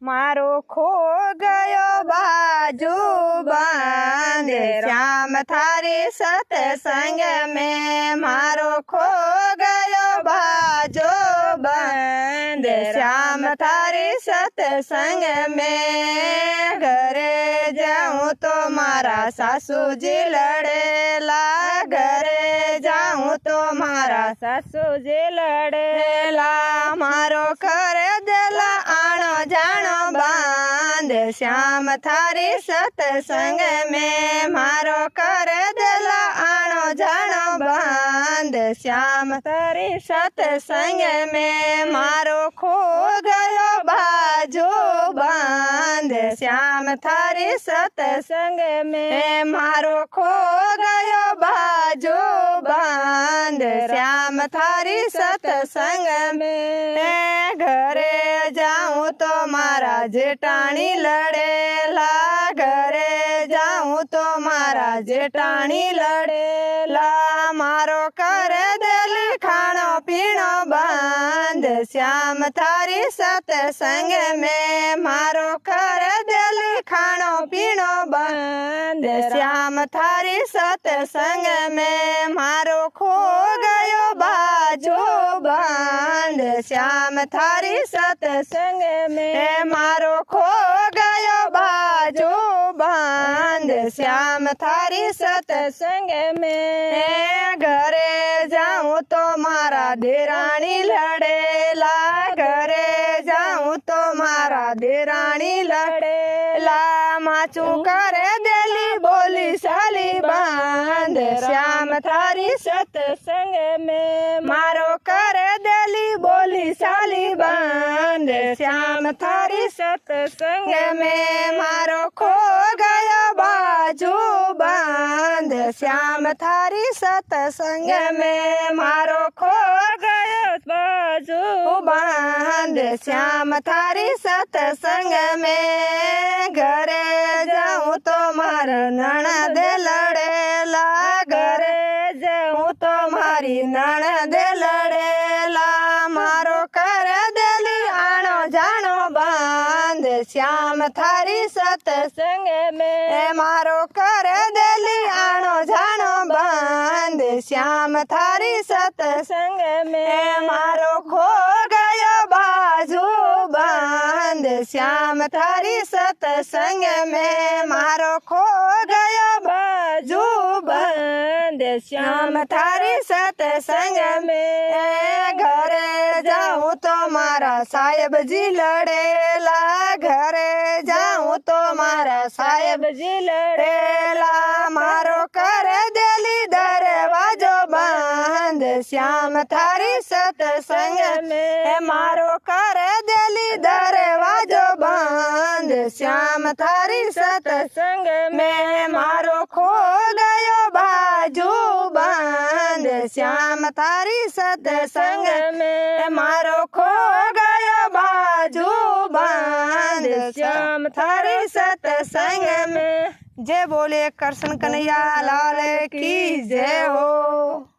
मारो खो गयो बाजू बांध श्याम थारी सत्संग में मारो खो गयो बाजू बांध श्याम थारी सत्संग में घरे जाऊं तो मारा सासूजी लड़ेला घरे जाऊं तो मारा सासूजी लड़ेला मारो करे देला आनो जानो बांध श्याम थारी सत्संग में मारो करे देला आनो जानो बांध श्याम थारी सत्संग में मारो खो गयो बाजू बांध श्याम थारी सत्संग में मारो खो गयो बाजू बांध श्याम थारी सत्संग में घरे जाऊं तो मारा जेठाणी लड़ेला घरे जाऊं तो मारा जेठाणी लड़ेला मारो कर देली खानो पीनो बांध श्याम थारी सत्संग में मारो कर देली खानो पीनो बांध श्याम थारी सत्संग में मारो खो गयो बाजू बांध श्याम थारी सत्संग में मारो खो गयो बाजू बांध श्याम थारी सत्संग में घरे जाऊं तो मारा देराणी लड़ेला घरे जाऊं तो मारा देराणी लड़ेला माचू करे देली बोली साली बांध श्याम थारी सत्संग में मारो करे देली बोली साली बांध श्याम थारी सत्संग में मारो खो गयो बाजू बांध श्याम थारी सत्संग में मारो खो गयो बाजू बांध श्याम थारी सत्संग में घरे जाऊं तो मारो ननद लड़ेला घरे जाऊं तो मारी ननद लड़ेला मारो कर देली आनो जानो बांध श्याम थारी सत्संग में मारो कर देली आनो जानो बांध श्याम थारी सत्संग में मारो खो गयो बाजू बांध श्याम थारी सत्संग में मारो खो गयो बाजू बांध श्याम थारी सत्संग में घरे जाऊं तो मारा साहेब जी लड़ेला घरे जाऊं तो मारा साहेब जी लड़ेला मारो कर देली दरवाजो बांध श्याम थारी सत्संग में मारो कर देली दरवाजो बांध श्याम थारी सत्संग में मारो खो गयो बाजू बांध श्याम थारी सत्संग में मारो खो गयो बाजू बांध श्याम थारी सत्संग में। जय बोले कृष्ण कन्हैया लाल की जय हो।